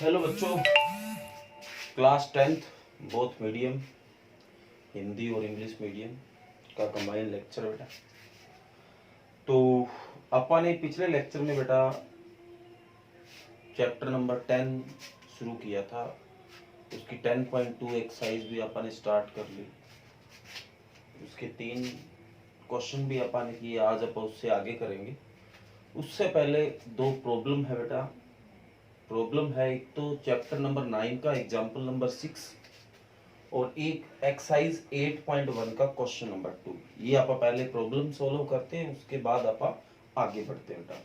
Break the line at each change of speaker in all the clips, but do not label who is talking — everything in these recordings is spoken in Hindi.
हेलो बच्चों, class 10th both medium Hindi और इंग्लिश मीडियम का कंबाइंड लेक्चर बेटा। तो अपन ने पिछले लेक्चर में बेटा चैप्टर नंबर 10 शुरू किया था। उसकी 10.2 एक्सरसाइज भी अपन ने स्टार्ट कर ली। उसके 3 क्वेश्चन भी अपन ने किए, आज अपन उससे आगे करेंगे। उससे पहले 2 प्रॉब्लम है बेटा। प्रॉब्लम है एक तो चैप्टर नंबर 9 का एग्जाम्पल नंबर 6 और एक एक्सरसाइज 8.1 का क्वेश्चन नंबर 2। ये आप पहले प्रॉब्लम सॉल्व करते हैं, उसके बाद आप आगे बढ़ते हैं बेटा।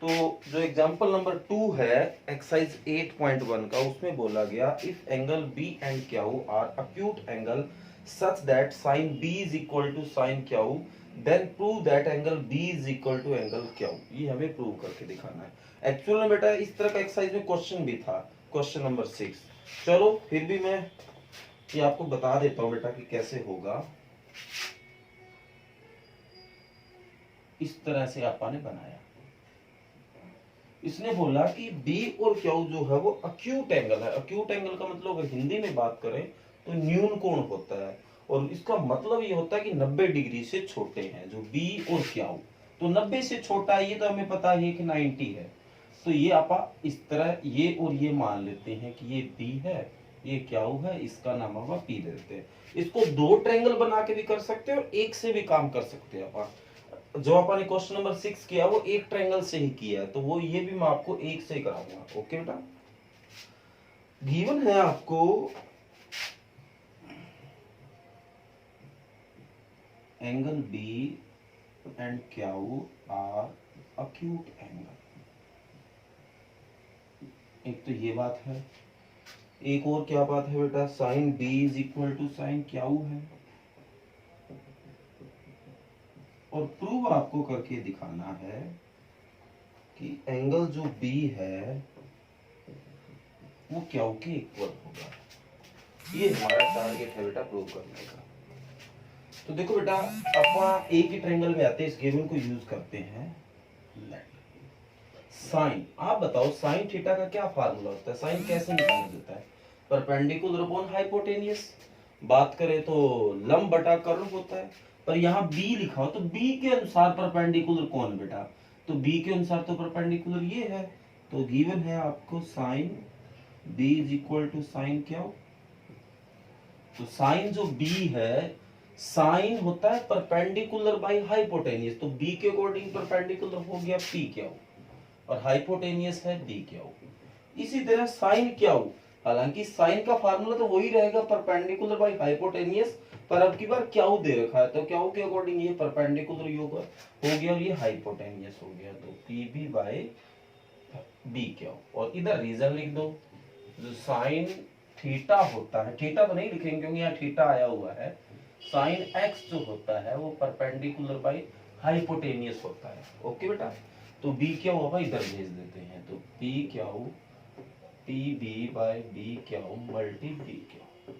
तो जो एग्जाम्पल नंबर 2 है एक्सरसाइज 8.1 का, उसमें बोला गया if angle B and Q are acute angle such that sine B is equal to sine Q then prove that angle B is equal to angle Q. ये हमें प्रूव करके दिखाना है। एक्चुअल में बेटा इस तरह का एक्सरसाइज में क्वेश्चन भी था, क्वेश्चन नंबर 6। चलो फिर भी मैं ये आपको बता देता हूं बेटा कि कैसे होगा। इस तरह से आपने बनाया। इसने बोला कि B और Q जो है वो अक्यूट एंगल है। अक्यूट एंगल का मतलब अगर हिंदी में बात करें तो न्यून कोण होता है, और इसका मतलब ये होता है कि 90 डिग्री से छोटे हैं जो B और Q। तो 90 से छोटा है, ये तो हमें पता है कि 90 है। तो ये आप इस तरह ये और ये मान लेते हैं कि ये B है, ये Q है, इसका नाम आप P देते हैं। इसको 2 ट्रायंगल बना के भी कर सकते हैं और एक से भी काम कर सकते हैं। आप जो आपने क्वेश्चन नंबर 6 किया वो एक ट्रायंगल से ही किया है, तो वो ये भी मैं आपको एक से ही कराऊंगा। ओके बेटा, गिवन है आपको angle B and Q are acute angle. एक तो ये बात है, एक और क्या बात है बेटा, sine B is equal to sine Q है। और प्रूव आपको करके दिखाना है कि एंगल जो B है वो Q के इक्वल होगा। ये हमारा टारगेट है बेटा प्रूव करने का। तो देखो बेटा, अपन एक ही ट्रायंगल में आते हैं, इस गिवन को यूज करते हैं। साइन, आप बताओ साइन थीटा का क्या फार्मूला होता है? साइन कैसे निकाला जाता है? Perpendicular upon hypotenuse. बात करें तो लंब बटा कर्व होता है, पर यहाँ b लिखा हो तो b के अनुसार परपेंडिकुलर कौन बेटा? तो b के अनुसार तो परपेंडिकुलर ये है। तो गिवन है आपको sine b is equal to sine क्या हो? तो साइन जो b है, साइन होता है परपेंडिकुलर बाय हाइपोटेनियस, तो b के अकॉर्डिंग परपेंडिकुलर हो गया p क्या हो, और हाइपोटेनियस है b क्या हो। इसी तरह साइन क्या हो, हालांकि साइन का फार्मूला तो वही रहेगा परपेंडिकुलर बाय हाइपोटेनियस, पर अब की बार क्या दे रखा है, तो क्या के अकॉर्डिंग ये परपेंडिकुलर योग हो गया और ये हाइपोटेनियस हो गया। तो pb बाय b क्या हो, और इधर रीजन लिख दो। जो साइन थीटा होता है, थीटा तो नहीं लिखेंगे क्योंकि यहाँ थीटा आया हुआ है, साइन x जो होता है वो परपेंडिकुलर बाय हाइपोटेनियस होता है। ओके बेटा, तो b क्या होगा इधर भेज देते हैं। तो p क्या हो, pb बाय b क्या हो मल्टी b क्या हो,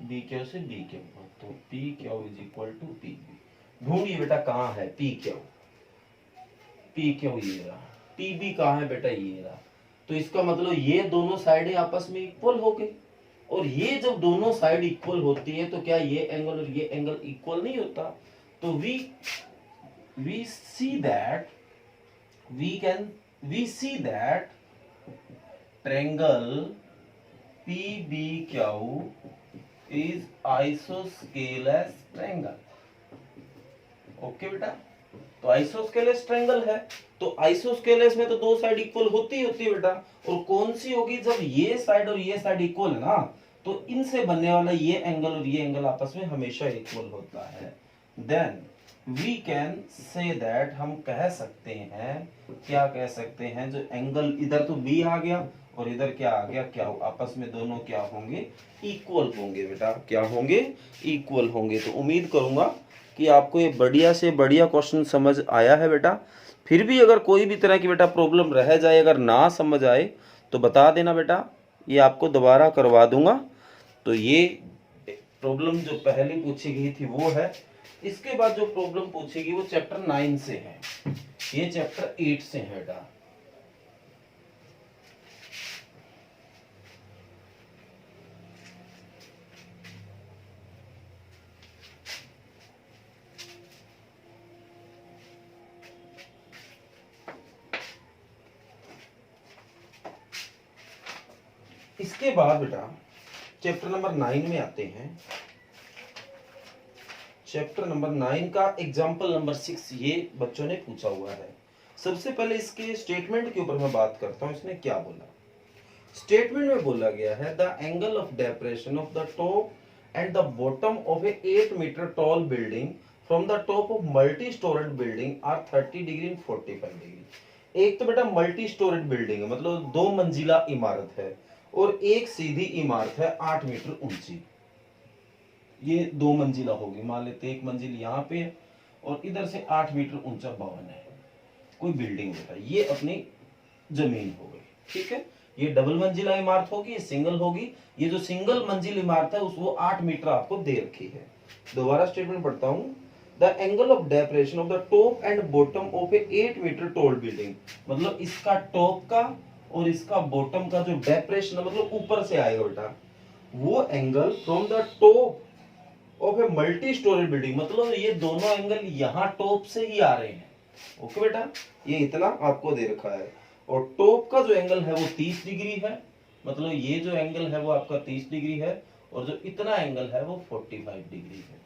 b क्या से b क्या हो, तो p क्या हो इज इक्वल टू pb। ढूंढिए बेटा कहाँ है p क्या हो, p क्या हो ये रहा, pb कहाँ है बेटा ये रहा। तो इसका मतलब ये दोनों साइडें आपस में इक्वल हो गई, और ये जब दोनों साइड इक्वल होती है तो क्या ये एंगल और ये एंगल इक्वल नहीं होता? तो we see that we see that triangle PBQ is isosceles triangle। Okay बेटा, तो आइसोस्केलेस ट्रायंगल है, तो आइसोस्केलेस में तो दो साइड इक्वल होती है बेटा। और कौन सी होगी? जब ये साइड और ये साइड इक्वल है ना, तो इनसे बनने वाला ये एंगल और ये एंगल आपस में हमेशा इक्वल होता है। Then we can say that, हम कह सकते हैं, क्या कह सकते हैं, जो एंगल इधर तो बी आ गया और इधर क्या आ गया क्या हो, आपस में दोनों क्या होंगे? इक्वल होंगे बेटा। क्या होंगे? इक्वल होंगे। तो उम्मीद करूंगा कि आपको ये बढ़िया से बढ़िया क्वेश्चन समझ आया है बेटा। फिर भी अगर कोई भी तरह की बेटा प्रॉब्लम रह जाए, अगर ना समझ आए तो बता देना बेटा, ये आपको दोबारा करवा दूंगा। तो ये प्रॉब्लम जो पहली पूछी गई थी वो है। इसके बाद जो प्रॉब्लम पूछेगी वो चैप्टर 9 से है, ये चैप्टर 8 से है बेटा। इसके बाद बेटा चैप्टर नंबर 9 में आते हैं। चैप्टर नंबर 9 का एग्जाम्पल नंबर 6 ये बच्चों ने पूछा हुआ है। सबसे पहले इसके स्टेटमेंट के ऊपर मैं बात करता हूं। इसने क्या बोला, स्टेटमेंट में बोला गया है the angle of depression of the top and the bottom of a 8 metre tall building from the top of multi storeyed building are 30 degree and 45 degree. एक तो बेटा मल्टी स्टोरेड बिल्डिंग है, मतलब 2 मंजिला इमारत है, और एक सीधी इमारत है 8 मीटर ऊंची। ये 2 मंजिला होगी, मान लेते एक मंजिल यहाँ पे है और इधर से 8 मीटर ऊंचा भवन है, कोई बिल्डिंग बेटा, ये अपनी जमीन हो गई। ठीक है, ये डबल मंजिला इमारत होगी, ये सिंगल होगी। ये जो सिंगल मंजिल इमारत है उस वो 8 मीटर आपको दे रखी है। दोबारा स्टेटमेंट पढ़ता हूं। The angle of depression of the top and bottom of a 8 metre tall building, मतलब इसका टॉप का और इसका बॉटम का जो डेप्रेशन है, मतलब ऊपर से आएगा बेटा, वो angle from the top of a multi storey building, मतलब ये दोनों एंगल यहाँ टॉप से ही आ रहे हैं। ओके बेटा, ये इतना आपको दे रखा है। और टॉप का जो एंगल है वो 30 डिग्री है, मतलब ये जो एंगल है वो आपका 30 डिग्री है, और जो इतना एंगल है वो 45 डिग्री है।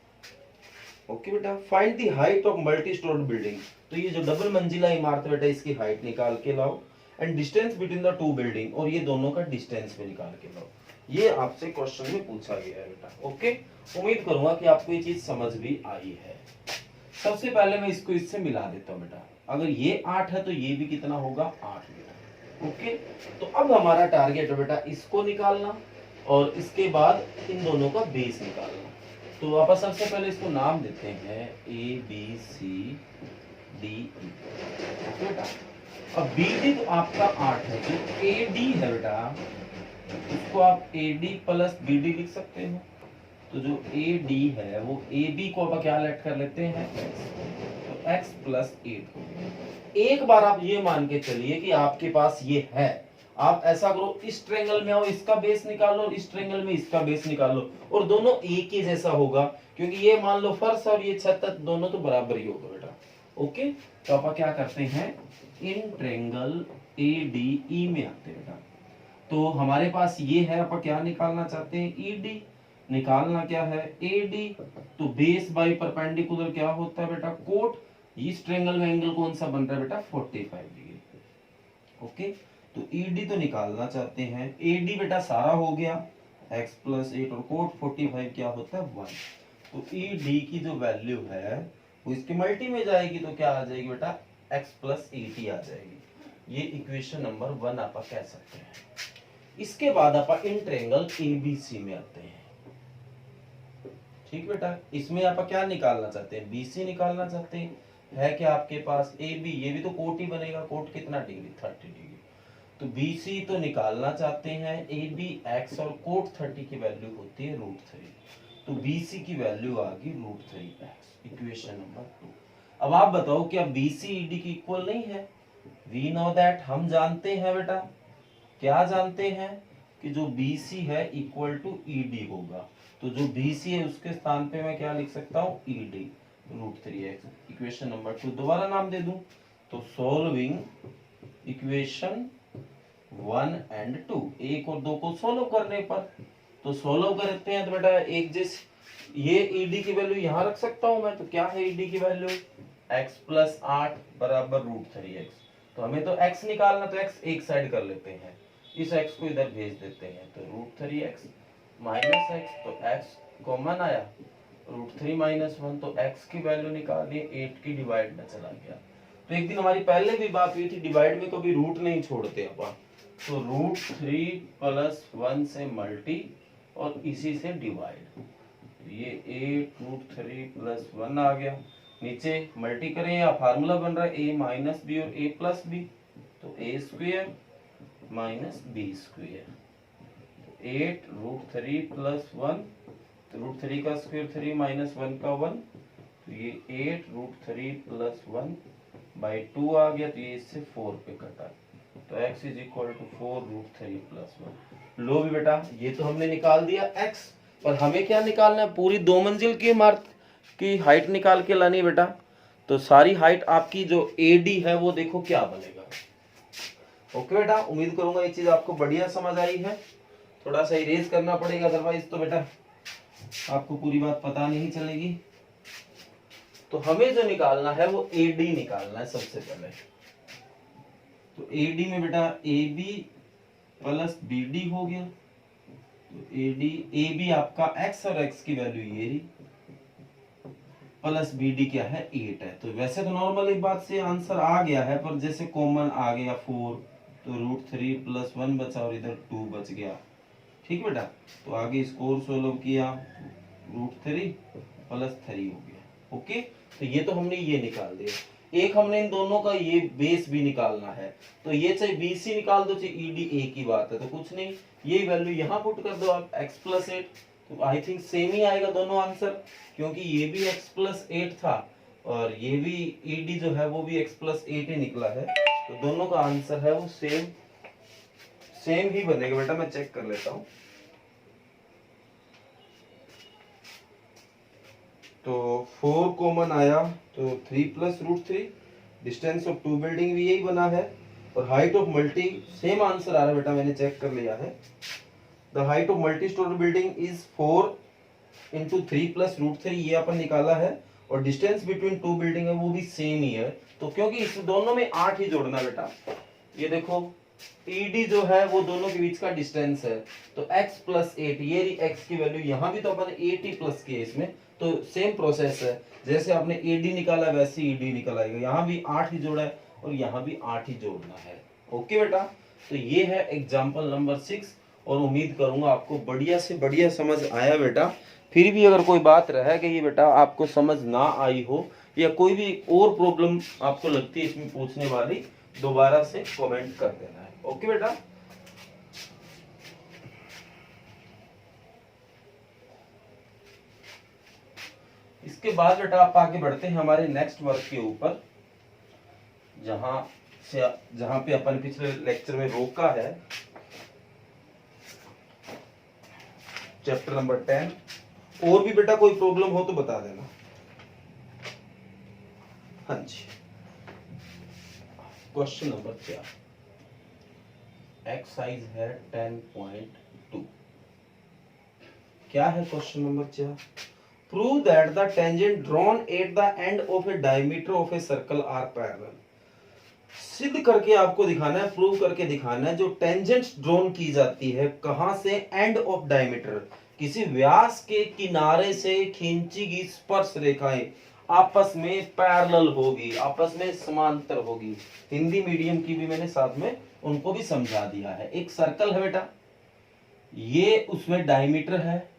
ओके बेटा, find the height of multi stored building, तो ये जो डबल मंजिला इमारत है बेटा, इसकी हाइट निकाल के लाओ, and distance between the 2 building, और ये दोनों का डिस्टेंस भी निकाल के लाओ। ये आपसे क्वेश्चन में पूछा गया है बेटा। ओके, उम्मीद करूंगा कि आपको ये चीज समझ भी आई है। सबसे पहले मैं इसको इससे मिला देता हूं बेटा, अगर ये 8 है तो ये भी कितना होगा, 8 मीटर। ओके, तो अब हमारा टारगेट है बेटा इसको निकालना और इसके बाद इन दोनों का बेस निकालना। तो आप सबसे पहले इसको नाम देते हैं ABCDE। बेटा अब BD तो आपका 8 है, जो AD है बेटा उसको आप AD प्लस BD लिख सकते हो। तो जो AD है वो AB को आप क्या लेट कर लेते हैं, X, तो X प्लस 8 हो। एक बार आप ये मान के चलिए कि आपके पास ये है, आप ऐसा करो, इस ट्रायंगल में आओ, इसका बेस निकालो, इस ट्रायंगल में इसका बेस निकालो, और दोनों एक ही जैसा होगा, क्योंकि ये मान लो फर्श और ये छत दोनों तो बराबर ही होगा बेटा। ओके, तो आप क्या करते हैं, इन ट्रायंगल ADE में आते हैं बेटा। तो हमारे पास ये है, आप क्या निकालना चाहते हैं, ED, निकालना क्या है, AD। तो बेस बाई परपेंडिकुलर क्या होता है बेटा, कोट। इस ट्रायंगल में एंगल कौन सा बन रहा है बेटा, 45 डिग्री। ओके, तो ED तो निकालना चाहते हैं, AD बेटा सारा हो गया, X प्लस 8 और कोट 45 क्या होता है, 1। तो ED की जो वैल्यू है वो इसके मल्टी में जाएगी, तो क्या आ जाएगी बेटा, X प्लस 80 आ जाएगी। ये इक्वेशन नंबर 1 आप कह सकते हैं। इसके बाद आप इन ट्रायंगल ABC में आते हैं। ठीक बेटा, इसमें आप क्या निकालना चाहते हैं, BC निकालना चाहते हैं। है क्या आपके पास AB, ये भी तो कोट ही बनेगा, कोट कितना डिग्री, 30 डिग्री। तो BC तो निकालना चाहते हैं, AB X और कोट 30 की वैल्यू होती है √3। तो BC की वैल्यू आ गई √3x, इक्वेशन नंबर 2। अब आप बताओ क्या BC ED की इक्वल नहीं है, वी नो दैट, हम जानते हैं बेटा, क्या जानते हैं कि जो BC है इक्वल टू ED होगा। तो जो BC है उसके स्थान पे मैं क्या लिख सकता हूँ, ED √3x, इक्वेशन नंबर 2। दोबारा नाम दे दूं, तो सॉल्विंग इक्वेशन 1 एंड 2, 1 और 2 को सोल्व करने पर, तो सोल्व करते हैं तो बेटा एक जैसे ये ED की वैल्यू यहाँ रख सकता हूं मैं, तो क्या है ED की वैल्यू, x प्लस 8 बराबर √3x। तो हमें तो x निकालना, तो x एक साइड कर लेते हैं, इस x को इधर भेज देते हैं, तो √3x माइनस x, तो x कॉमन आया, √3 माइनस 1, तो x की वैल्यू निकालनी, 8 की डिवाइड में चला गया। तो एक दिन हमारी पहले भी बात हुई थी, डिवाइड में कभी रूट नहीं छोड़ते अपन, तो √3 प्लस 1 से मल्टी और इसी से डिवाइड, ये 8 √3 प्लस 1 आ गया। नीचे मल्टी करें या फार्मूला बन रहा है a माइनस बी और a प्लस बी, तो a square minus B square, 8 √3 plus 1, तो √3 का स्क्वायर 3 माइनस 1 का 1, तो ये 8 √3 प्लस 1 बाई 2 आ गया, तो ये इससे 4 पे कटा, तो x is equal to 4 √3 plus 1। लो भी बेटा, ये तो हमने निकाल दिया x, पर हमें क्या निकालना है, पूरी 2 मंजिल की इमारत की हाइट निकाल के लानी बेटा। तो सारी हाइट आपकी जो AD है वो देखो क्या बनेगा। ओके बेटा, उम्मीद करूंगा ये चीज आपको बढ़िया समझ आई है। थोड़ा सा इरेज करना पड़ेगा, अदरवाइज तो बेटा आपको पूरी बात पता नहीं चलेगी। तो हमें जो निकालना है वो एडी निकालना है सबसे पहले। तो एडी में बेटा AB प्लस BD हो गया। तो AB आपका x और x की वैल्यू ये रही, प्लस BD क्या है 8 है। तो वैसे तो नॉर्मल एक बात से आंसर आ गया है, पर जैसे कॉमन आ गया 4, तो √3 + 1 बचा और इधर 2 बच गया। ठीक बेटा, तो आगे स्कोर सोल्व किया, √3 + 3 हो गया। ओके, तो ये तो हमने ये निकाल दिया। एक हमने इन दोनों का ये बेस भी निकालना है, तो ये चाहे BC निकाल दो चाहे ED, एक ही बात है। तो कुछ नहीं, ये वैल्यू यहाँ पुट कर दो आप, x + 8। तो आई थिंक सेम ही आएगा दोनों आंसर, क्योंकि ये भी x + 8 था और ये भी ED जो है वो भी x + 8 ही निकला है। तो दोनों का आंसर है वो सेम ही बनेगा। बेटा मैं चेक कर लेता हूँ। तो 4 कॉमन आया, तो 3 + √3, डिस्टेंस ऑफ टू बिल्डिंग भी यही बना है, और height of multi same answer आ रहा है बेटा, मैंने चेक कर लिया है। The height of multi storey building is 4 × 3 + √3, ये अपन निकाला है। और डिस्टेंस बिटवीन टू बिल्डिंग है वो भी सेम ही है। तो क्योंकि इस दोनों में 8 ही जोड़ना बेटा, ये देखो ED जो है वो दोनों के बीच का डिस्टेंस है, तो x + 8, ये रही x की वैल्यू, यहाँ भी तो अपन 8 ही प्लस की है इसमें, तो सेम प्रोसेस है। जैसे आपने AD निकाला वैसे ED निकल आएगा। यहाँ भी 8 ही जोड़ा है और यहाँ भी 8 ही जोड़ना है। ओके बेटा, तो ये है एग्जाम्पल नंबर 6, और उम्मीद करूंगा आपको बढ़िया से बढ़िया समझ आया बेटा। फिर भी अगर कोई बात रह गई बेटा आपको समझ ना आई हो, या कोई भी और प्रॉब्लम आपको लगती है इसमें पूछने वाली, दोबारा से कमेंट कर देना है। ओके बेटा, इसके बाद बेटा आप आगे बढ़ते हैं हमारे नेक्स्ट वर्क के ऊपर, जहां पे अपन पिछले लेक्चर में रोका है, चैप्टर नंबर 10। और भी बेटा कोई प्रॉब्लम हो तो बता देना। हाँ जी, क्वेश्चन नंबर 4, एक्सरसाइज है 10.2। क्या है question number 4? Prove that the tangent drawn at the end of a diameter of a circle are parallel. सिद्ध करके आपको दिखाना है, प्रूव करके दिखाना है, जो टेंजेंट्स ड्रॉन की जाती है कहां से, एंड ऑफ डायमीटर, किसी व्यास के किनारे से खींची गई स्पर्श रेखाएं आपस में पैरेलल होगी, आपस में समांतर होगी। हिंदी मीडियम की भी मैंने साथ में उनको भी समझा दिया है। एक सर्कल है बेटा, ये उसमें डायमीटर है,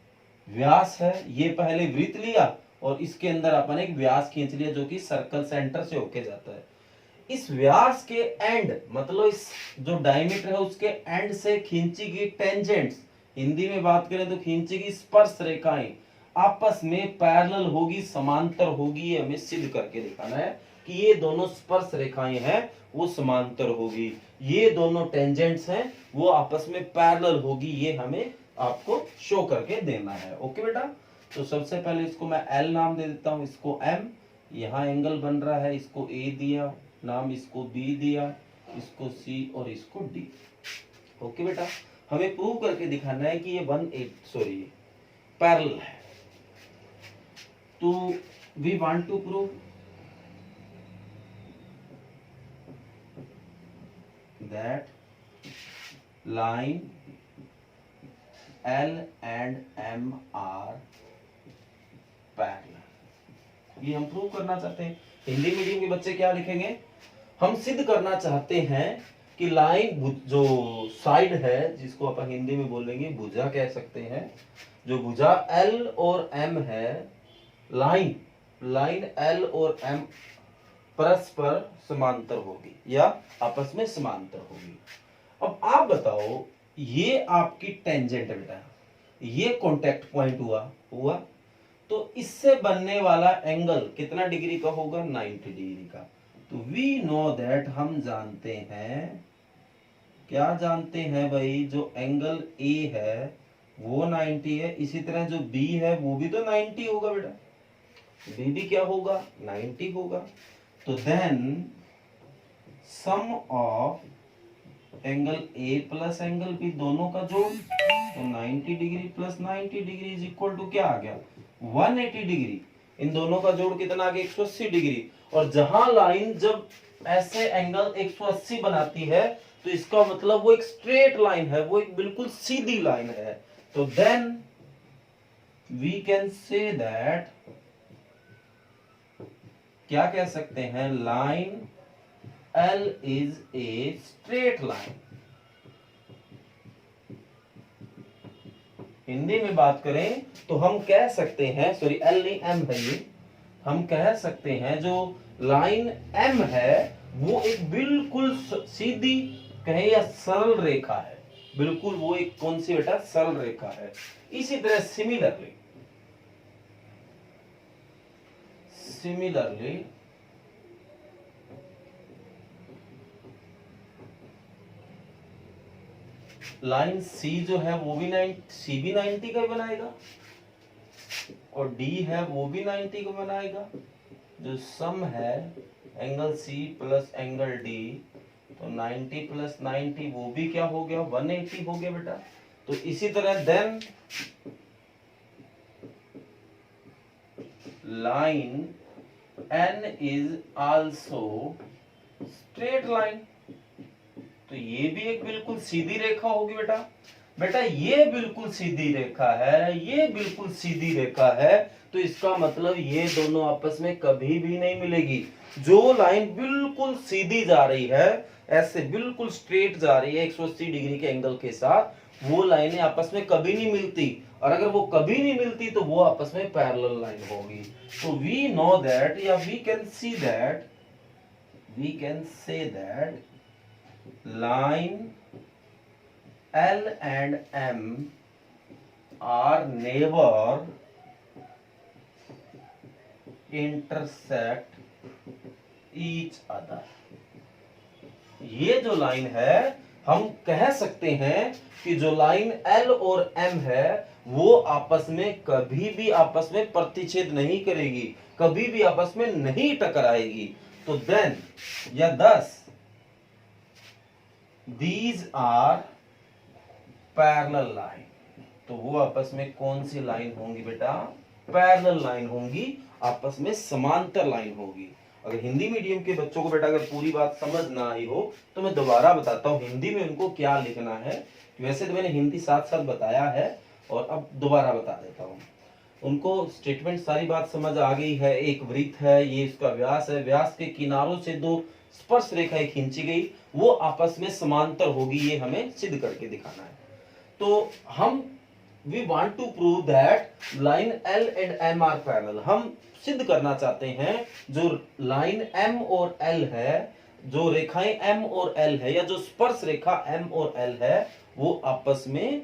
व्यास है, ये पहले वृत्त लिया और इसके अंदर अपन एक व्यास खींच लिया जो कि सर्कल सेंटर से होके जाता है। इस व्यास के एंड, मतलब इस जो डायमीटर है उसके एंड से खींची गई टेंजेंट्स, हिंदी में बात करें तो खींची गई स्पर्श रेखाएं आपस में पैरेलल होगी, समांतर होगी। ये हमें सिद्ध करके दिखाना है कि ये दोनों स्पर्श रेखाएं हैं वो समांतर होगी, ये दोनों टेंजेंट्स हैं वो आपस में पैरेलल होगी, ये हमें आपको शो करके देना है। ओके बेटा, तो सबसे पहले इसको मैं L नाम दे देता हूं, इसको M, यहाँ एंगल बन रहा है, इसको A दिया नाम, इसको B दिया, इसको C और इसको D। ओके बेटा, हमें प्रूव करके दिखाना है कि ये पैरेलल है। तो we want to prove that line L and M are parallel. ये हम प्रूव करना चाहते हैं। हिंदी मीडियम के बच्चे क्या लिखेंगे? हम सिद्ध करना चाहते हैं कि लाइन, जो साइड है जिसको अपन हिंदी में बोलेंगे भुजा कह सकते हैं, जो भुजा L और M है, लाइन L और M परस्पर समांतर होगी या आपस में समांतर होगी। अब आप बताओ, ये आपकी टेंजेंट है बेटा, ये कांटेक्ट पॉइंट हुआ, तो इससे बनने वाला एंगल कितना डिग्री का होगा? 90 डिग्री का। तो वी नो दैट, हम जानते हैं, क्या जानते हैं भाई, जो एंगल A है वो 90 है, इसी तरह जो B है वो भी तो 90 होगा बेटा, B भी क्या होगा? 90 होगा। तो then sum of angle A plus angle B दोनों का जोड़, तो 90 degree plus 90 degree is equal to क्या आ गया 180 डिग्री। इन दोनों का जोड़ कितना आ गया 180 डिग्री। और जहां लाइन जब ऐसे एंगल 180 बनाती है तो इसका मतलब वो एक स्ट्रेट लाइन है, वो एक बिल्कुल सीधी लाइन है। तो then we can say that, क्या कह सकते हैं, लाइन L is a straight line। Hindi में बात करें तो हम कह सकते हैं, सॉरी L नहीं M है ये, हम कह सकते हैं जो लाइन M है वो एक बिल्कुल सीधी कहे या सरल रेखा है, बिल्कुल वो एक कौन सी बेटा सरल रेखा है। इसी तरह सिमिलरली लाइन C जो है वो भी C भी 90 का बनाएगा और D है वो भी 90 का बनाएगा। जो सम है angle C plus angle D, तो 90 प्लस 90 वो भी क्या हो गया 180 हो गया बेटा। तो इसी तरह then line N is also straight line, तो ये भी एक बिल्कुल सीधी रेखा होगी बेटा। बेटा ये बिल्कुल सीधी रेखा है, ये बिल्कुल सीधी रेखा है, तो इसका मतलब ये दोनों आपस में कभी भी नहीं मिलेगी। जो लाइन बिल्कुल सीधी जा रही है, ऐसे बिल्कुल स्ट्रेट जा रही है 180 डिग्री के एंगल के साथ, वो लाइनें आपस में कभी नहीं मिलती। और अगर वो कभी नहीं मिलती तो वो आपस में पैरेलल लाइन होगी। तो वी नो दैट, या we can see that, we can say that line L and M are never intersect each other। ये जो लाइन है हम कह सकते हैं कि जो लाइन L और M है वो आपस में कभी भी आपस में प्रतिच्छेद नहीं करेगी, कभी भी आपस में नहीं टकराएगी। तो देन या thus These are parallel line, तो वो आपस में कौन सी लाइन होंगी बेटा, पैरेलल लाइन होंगी, आपस में समांतर लाइन होगी। अगर हिंदी मीडियम के बच्चों को बेटा अगर पूरी बात समझ ना आई हो तो मैं दोबारा बताता हूँ हिंदी में उनको क्या लिखना है। वैसे तो मैंने हिंदी साथ साथ बताया है और अब दोबारा बता देता हूँ। उनको स्टेटमेंट सारी बात समझ आ गई है। एक वृत्त है, ये इसका व्यास है, व्यास के किनारों से दो स्पर्श रेखाएं खींची गई, वो आपस में समांतर होगी, ये हमें सिद्ध करके दिखाना है। तो हम we want to prove that line L and M are parallel. हम सिद्ध करना चाहते हैं जो लाइन M और L है, जो रेखाएं M और L है, या जो स्पर्श रेखा M और L है, वो आपस में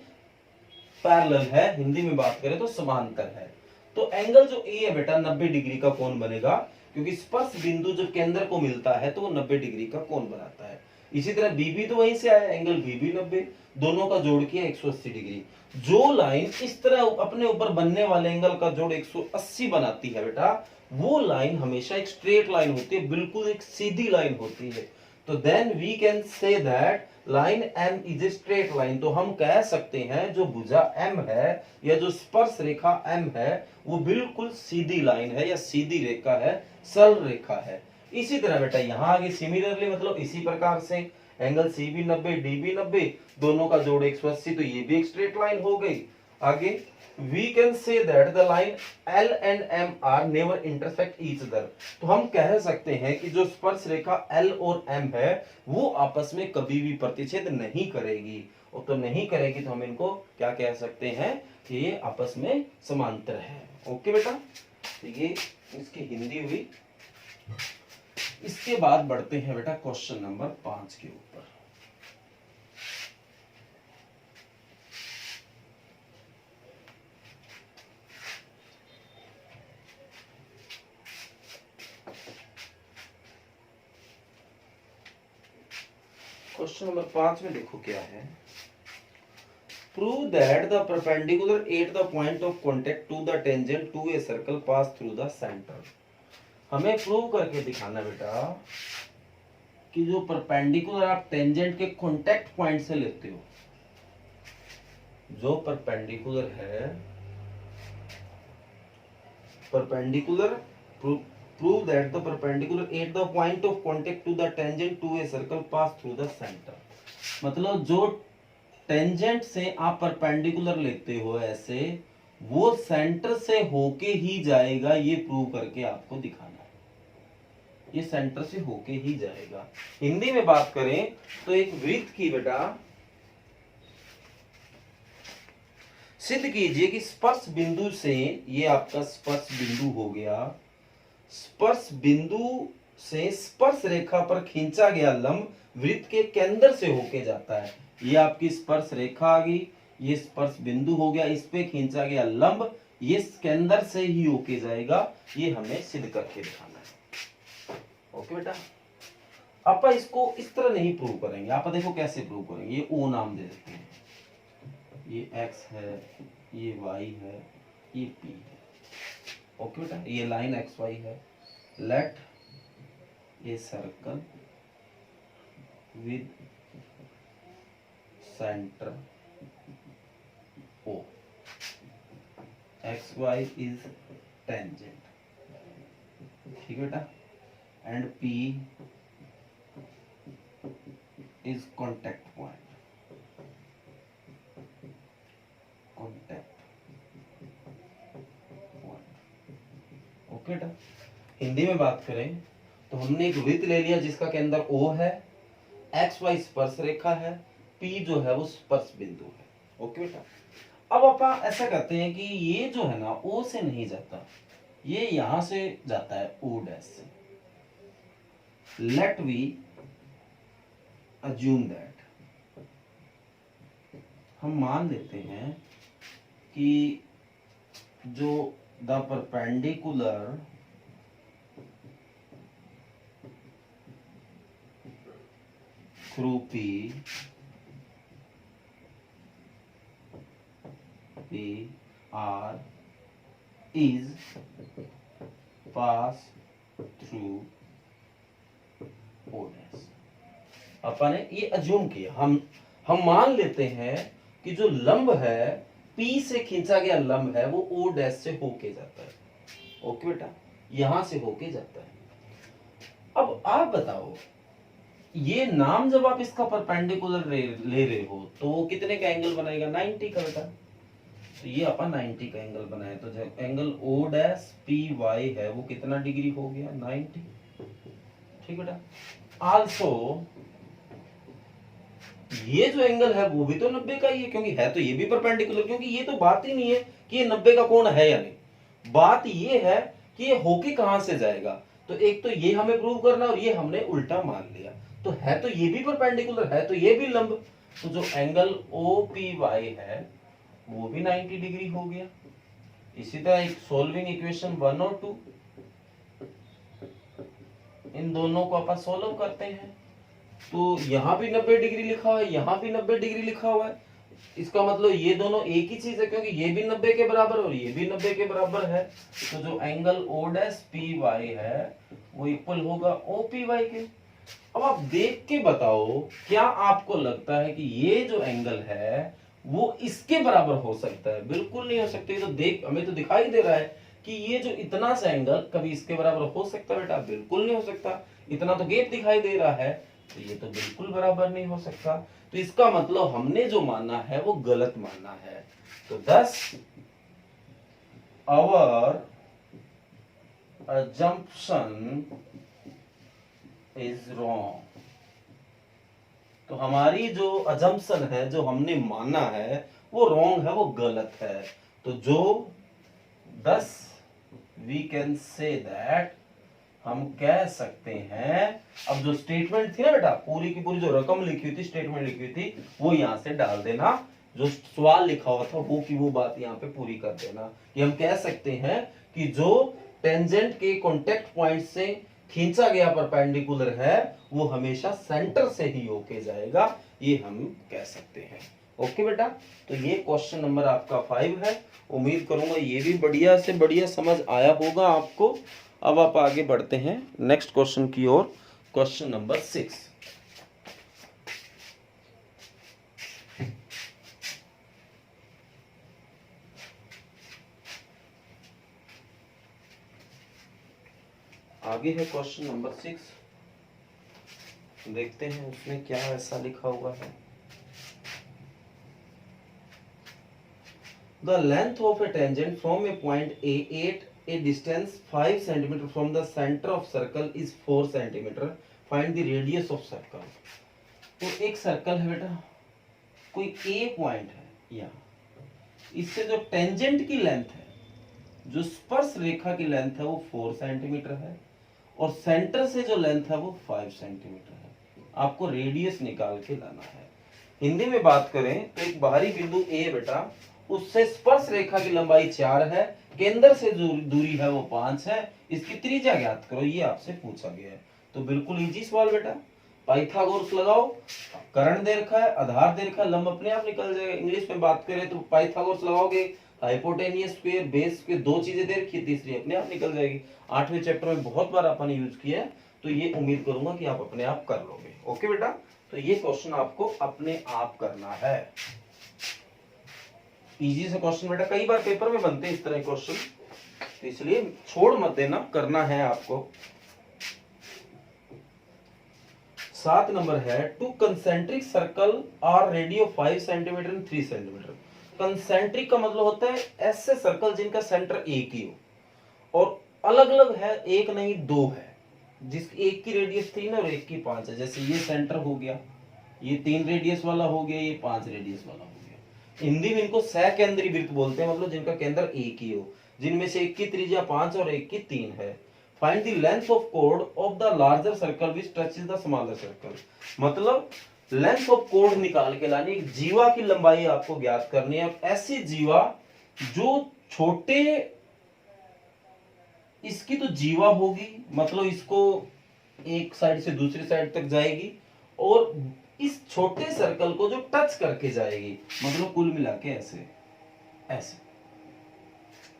पैरेलल है, हिंदी में बात करें तो समांतर है। तो एंगल जो ए है बेटा 90 डिग्री का कोण बनेगा, क्योंकि स्पर्श बिंदु जब केंद्र को मिलता है तो वो 90 डिग्री का कोण बनाता है। इसी तरह बी भी तो वहीं से आया, एंगल बी भी 90, दोनों का जोड़ किया 180 डिग्री। जो लाइन इस तरह अपने ऊपर बनने वाले एंगल का जोड़ 180 बनाती है बेटा, वो लाइन हमेशा एक स्ट्रेट लाइन होती है, बिल्कुल एक सीधी लाइन होती है। तो then we can say that line M is a straight line. तो हम कह सकते हैं जो भुजा M है या जो स्पर्श रेखा M है वो बिल्कुल सीधी लाइन है या सीधी रेखा है, सरल रेखा है। इसी तरह बेटा यहाँ आगे सिमिलरली मतलब इसी प्रकार से एंगल C भी 90 D भी 90, दोनों का जोड़ 180, तो ये भी एक स्ट्रेट लाइन हो गई। आगे we can say that the line L and M are never intersect each other। तो हम कह सकते हैं कि जो स्पर्श रेखा L और M है वो आपस में कभी भी प्रतिच्छेद नहीं करेगी, और तो नहीं करेगी तो हम इनको क्या कह सकते हैं कि ये आपस में समांतर है। ओके बेटा, तो ये इसकी हिंदी हुई। इसके बाद बढ़ते हैं बेटा क्वेश्चन नंबर 5 के ऊपर। क्वेश्चन नंबर 5 में देखो क्या है। Prove that the perpendicular at the point of contact to the tangent to a circle pass through the centre. हमें प्रूव करके दिखाना बेटा कि जो परपेंडिकुलर आप टेंजेंट के कॉन्टेक्ट पॉइंट से लेते हो, जो परपेंडिकुलर है, perpendicular prove that the perpendicular at the point of contact to the tangent to a circle pass through the center। मतलब जो टेंजेंट से आप परपेंडिकुलर लेते हो ऐसे, वो सेंटर से होके ही जाएगा, ये प्रूव करके आपको दिखाना है। ये सेंटर से होके ही जाएगा। हिंदी में बात करें तो एक वृत्त की बेटा सिद्ध कीजिए कि स्पर्श बिंदु से, ये आपका स्पर्श बिंदु हो गया, स्पर्श बिंदु से स्पर्श रेखा पर खींचा गया लंब वृत्त के केंद्र से होके जाता है। ये आपकी स्पर्श रेखा आ गई, ये स्पर्श बिंदु हो गया, इस पे खींचा गया लंब ये केंद्र से ही होके जाएगा। ये हमें सिद्ध करके दिखाना है। ओके बेटा, आप इसको इस तरह नहीं प्रूव करेंगे। आप देखो कैसे प्रूव करेंगे। ये ओ नाम दे देते हैं, ये x है, ये y है, ये p है। ओके बेटा, ये लाइन एक्स वाई है। Let a circle with centre O, X Y is tangent, ठीक बेटा, and P is contact point, contact point. Okay बेटा, हिंदी में बात करें तो हमने एक वृत्त ले लिया जिसका केंद्र O है, एक्स वाई स्पर्श रेखा है, P जो है वो स्पर्श बिंदु है। ओके बेटा, अब आप ऐसा करते हैं कि ये जो है ना O से नहीं जाता, ये यहां से जाता है O डैश से। लेट वी अज्यूम दैट, हम मान लेते हैं कि जो the perpendicular through P R is pass through O dash। अपन ने ये अज्यूम किया, हम मान लेते हैं कि जो लंब है P से खींचा गया लंब है वो O डैश से होके जाता है। ओके बेटा, यहां से होके जाता है। अब आप बताओ, ये नाम जब आप इसका परपेंडिकुलर ले रहे हो तो वो कितने का एंगल बनाएगा? 90 का बेटा। तो ये अपन 90 का एंगल बनाए तो जब एंगल O डैश PY है वो कितना डिग्री हो गया? 90। ठीक बेटा, आल्सो ये जो एंगल है वो भी तो 90 का ही है, क्योंकि है तो ये भी परपेंडिकुलर, क्योंकि ये तो बात ही नहीं है कि ये 90 का कोण है या नहीं। बात ये है कि ये होके कहां से जाएगा। तो एक तो ये हमें प्रूव करना और ये हमने उल्टा मान लिया। तो है तो ये भी परपेंडिकुलर, है तो ये भी लंब, तो जो एंगल OPY है वो भी 90 डिग्री हो गया। इसी तरह एक सॉल्विंग इक्वेशन 1 और 2, इन दोनों को अपन सॉल्व करते हैं तो यहाँ भी 90 डिग्री लिखा हुआ है, यहाँ भी 90 डिग्री लिखा हुआ है। इसका मतलब ये दोनों एक ही चीज है, क्योंकि ये भी 90 के बराबर और ये भी 90 के बराबर है। तो जो एंगल O डैश PY है वो इक्वल होगा OPY के। अब आप देख के बताओ, क्या आपको लगता है कि ये जो एंगल है वो इसके बराबर हो सकता है? बिल्कुल नहीं हो सकता। तो देख, हमें तो दिखाई दे रहा है कि ये जो इतना सा एंगल कभी इसके बराबर हो सकता है बेटा? बिल्कुल नहीं हो सकता। इतना तो गैप दिखाई दे रहा है, तो ये तो बिल्कुल बराबर नहीं हो सकता। तो इसका मतलब हमने जो माना है वो गलत माना है। तो thus our assumption is wrong। तो हमारी जो अजम्पशन है, जो हमने माना है वो रॉन्ग है, वो गलत है। तो जो thus we can say that, हम कह सकते हैं, अब जो स्टेटमेंट थी ना बेटा, पूरी की पूरी जो रकम लिखी हुई थी, स्टेटमेंट लिखी हुई थी, वो यहां से डाल देना। जो सवाल लिखा हुआ था वो की वो बात यहाँ पे पूरी कर देना। कि हम कह सकते हैं कि जो टेंजेंट के कॉन्टेक्ट पॉइंट से खींचा गया परपेंडिकुलर है वो हमेशा सेंटर से ही होके जाएगा, ये हम कह सकते हैं। ओके बेटा, तो ये क्वेश्चन नंबर आपका 5 है। उम्मीद करूंगा ये भी बढ़िया से बढ़िया समझ आया होगा आपको। अब आप आगे बढ़ते हैं नेक्स्ट क्वेश्चन की ओर। Question number 6। आगे है क्वेश्चन नंबर 6, देखते हैं उसमें क्या ऐसा लिखा हुआ है। The length of a tangent from a point A at a distance 5 cm from the center of circle is 4 cm. Find the radius of circle. तो एक सर्कल है बेटा, कोई A पॉइंट है यहाँ, इससे जो टेंजेंट की लेंथ है, जो स्पर्श रेखा की लेंथ है वो 4 सेंटीमीटर है और सेंटर से जो लेंथ है वो 5 सेंटीमीटर है। आपको रेडियस निकाल के लाना है। हिंदी में बात करें तो एक बाहरी बिंदु A बेटा, उससे स्पर्श रेखा की लंबाई 4 है, केंद्र से दूरी है वो 5 है, इसकी त्रिज्या ज्ञात करो, ये आपसे पूछा गया है। तो बिल्कुल इजी सवाल बेटा, पाइथागोरस लगाओ, कर्ण दे रखा है, आधार दे रखा है, लंब अपने आप निकल जाएगा। इंग्लिश में बात करें तो पाइथागोरस लगाओगे, हाइपोटेनियस स्क्वायर, बेस स्क्वायर, दो चीजें दे रखी, तीसरी अपने आप निकल जाएगी। 8वें चैप्टर में बहुत बार अपन यूज किया है, तो ये उम्मीद करूंगा कि आप अपने आप कर लोगे। ओके बेटा, तो ये क्वेश्चन आपको अपने आप करना है। इजी से क्वेश्चन बेटा, कई बार पेपर में बनते हैं इस तरह क्वेश्चन, तो इसलिए छोड़ मत देना, करना है आपको। 7 नंबर है, two concentric circle are radio 5 centimetre and 3 centimetre. Concentric का मतलब होता है ऐसे सर्कल जिनका सेंटर एक ही हो और अलग अलग है, एक नहीं दो है, जिस एक की रेडियस 3 और एक की 5 है। जैसे ये सेंटर हो गया, ये 3 रेडियस वाला हो गया, ये 5 रेडियस वाला हो गया। हिंदी में इनको सकेंद्री वृत्त बोलते हैं, मतलब जिनका केंद्र एक ही हो, जिनमें से एक की त्रिज्या 5 और एक की 3 है। Find the length of code of the larger circle which touches the smaller circle. मतलब लेंथ ऑफ कोड निकाल के लानी, एक जीवा की लंबाई आपको ज्ञात करनी है। ऐसी जीवा जो छोटे, इसकी तो जीवा होगी, मतलब इसको एक साइड से दूसरी साइड तक जाएगी और इस छोटे सर्कल को जो टच करके जाएगी, मतलब कुल मिला के ऐसे ऐसे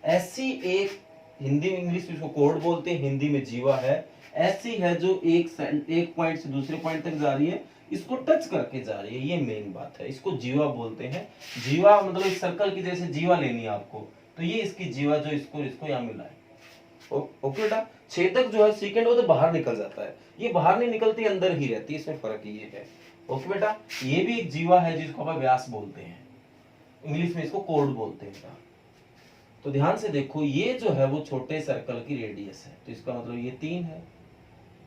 ऐसी एक, हिंदी में इंग्लिश में इसको कोड बोलते हैं, हिंदी में जीवा है। ऐसी है जो एक पॉइंट से दूसरे पॉइंट तक जा रही है, इसको टच करके जा रही है, ये मेन बात है, इसको जीवा बोलते हैं। जीवा मतलब इस सर्कल की जैसे जीवा लेनी है आपको, तो ये इसकी जीवा जो इसको यहाँ मिला है। ओके बेटा, छेदक जो है सेकंड वो तो बाहर निकल जाता है, ये बाहर नहीं निकलती, अंदर ही रहती है, इसमें फर्क ये है। ओके बेटा, ये भी एक जीवा है जिसको अपन व्यास बोलते हैं, इंग्लिश में इसको कोड बोलते हैं। तो ध्यान से देखो, ये जो है वो छोटे सर्कल की रेडियस है, तो इसका मतलब ये 3 है।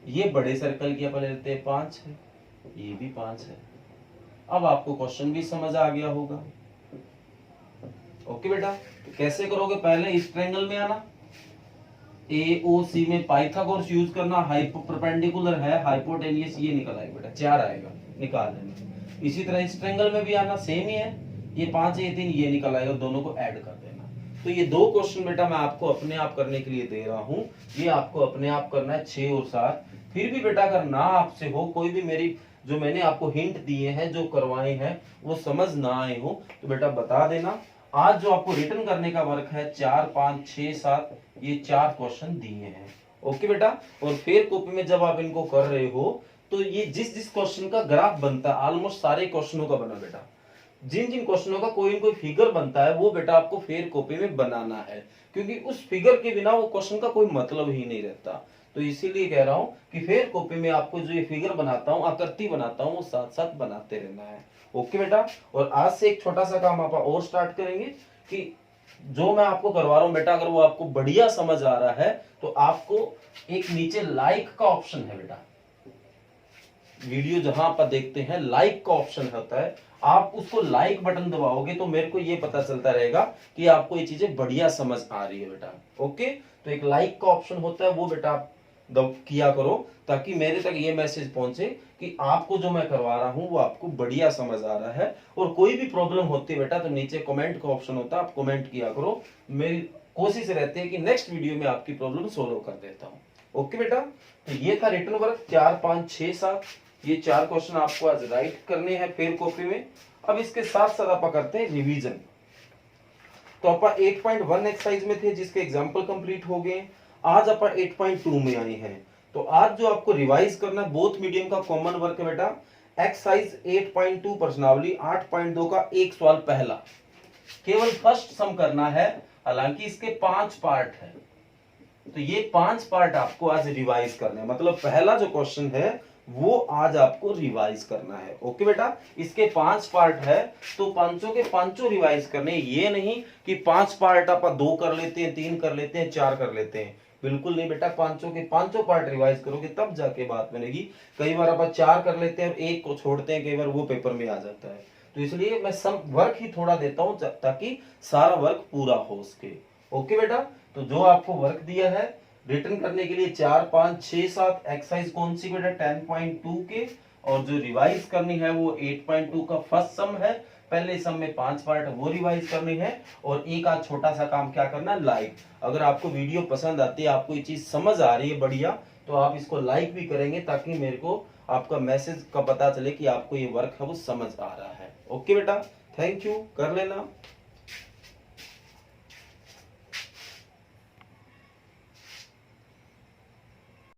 ये बड़े सर्कल की अपन लेते हैं 5 है, ये भी 5 है। अब आपको क्वेश्चन भी समझ आ गया होगा। ओके बेटा, तो कैसे करोगे, पहले इस ट्रायंगल में आना, AOC में पाइथागोरस यूज करना, परपेंडिकुलर है, हाइपोटेनियस, ये निकल आएगा बेटा, 4 आएगा, निकाल लेना। इसी तरह इस ट्रायंगल में भी आना, सेम ही है, ये 5 है, ये 3, ये निकल आएगा, दोनों को ऐड कर देना। तो ये 2 क्वेश्चन बेटा मैं आपको अपने आप करने के लिए दे रहा हूं, ये आपको अपने आप करना है 6 और 7। फिर भी बेटा अगर ना आपसे हो, कोई भी मेरी जो मैंने आपको हिंट दिए हैं, जो करवाए हैं, वो समझ ना आए हो, तो बेटा बता देना। आज जो आपको रिटर्न करने का वर्क है 4, 5, 6, 7, ये 4 क्वेश्चन दिए हैं। ओके बेटा, और फिर कॉपी में जब आप इनको कर रहे हो तो ये जिस जिस क्वेश्चन का ग्राफ बनता है, ऑलमोस्ट सारे क्वेश्चनों का बना बेटा, जिन जिन क्वेश्चनों का कोई न कोई फिगर बनता है, वो बेटा आपको फेयर कॉपी में बनाना है, क्योंकि उस फिगर के बिना वो क्वेश्चन का कोई मतलब ही नहीं रहता। तो इसीलिए कह रहा हूं कि फेयर कॉपी में आपको जो ये फिगर बनाता हूं, आकृति बनाता हूं, वो साथ साथ बनाते रहना है। ओके बेटा, और आज से एक छोटा सा काम आप और स्टार्ट करेंगे कि जो मैं आपको करवा रहा हूं बेटा, अगर वो आपको बढ़िया समझ आ रहा है तो आपको एक नीचे लाइक का ऑप्शन है बेटा, वीडियो जहां पर देखते हैं लाइक का ऑप्शन होता है, आप उसको लाइक बटन दबाओगे तो मेरे को ये पता चलता रहेगा कि आपको ये चीजें बढ़िया समझ आ रही है बेटा। ओके, तो एक लाइक का ऑप्शन होता है, वो बेटा आप किया करो, ताकि मेरे तक ये मैसेज पहुंचे कि आपको जो मैं करवा रहा हूं वो आपको बढ़िया समझ आ रहा है। और कोई भी प्रॉब्लम होती है बेटा तो नीचे कमेंट का ऑप्शन होता है, आप कमेंट किया करो, मेरी कोशिश रहती है कि नेक्स्ट वीडियो में आपकी प्रॉब्लम सोल्व कर देता हूं। ओके बेटा, तो ये था रिटर्न वर्क 4, 5, 6, 7, ये 4 क्वेश्चन आपको आज राइट करने हैं फेयर कॉपी में। अब इसके साथ साथ आप करते हैं रिवीजन। तो आप 8.1 एक्सरसाइज में थे, जिसके एग्जांपल कंप्लीट हो गए। आज आप 8.2 में आए हैं, तो तो आज जो आपको रिवाइज करना है बोथ मीडियम का कॉमन वर्क है बेटा, एक्सरसाइज 8.2 प्रश्नावली 8.2 का एक सवाल पहला, केवल फर्स्ट सम करना है, हालांकि इसके 5 पार्ट है, तो ये 5 पार्ट आपको आज रिवाइज करने हैं। मतलब पहला जो क्वेश्चन है वो आज आपको रिवाइज करना है। ओके बेटा, इसके 5 पार्ट है तो पांचों के पांचों रिवाइज करने, ये नहीं कि 5 पार्ट आप 2 कर लेते हैं, 3 कर लेते हैं, 4 कर लेते हैं, बिल्कुल नहीं बेटा, पांचों के पांचों पार्ट रिवाइज करोगे तब जाके बात बनेगी। कई बार आप 4 कर लेते हैं और एक को छोड़ते हैं, कई बार वो पेपर में आ जाता है, तो इसलिए मैं सम वर्क ही थोड़ा देता हूं ताकि सारा वर्क पूरा हो सके। ओके बेटा, तो जो आपको वर्क दिया है रिटर्न करने के लिए 4, 5, 6, 7 एक्सरसाइज कौन सी बेटा 10.2 के, और जो रिवाइज करनी है वो 8.2 का फर्स्ट सम है। पहले सम में 5 पार्ट है वो रिवाइज करने हैं, और एक आध छोटा सा काम क्या करना है, लाइक। अगर आपको वीडियो पसंद आती है, आपको ये चीज समझ आ रही है बढ़िया, तो आप इसको लाइक भी करेंगे ताकि मेरे को आपका मैसेज का पता चले कि आपको ये वर्क है वो समझ आ रहा है। ओके बेटा, थैंक यू, कर लेना।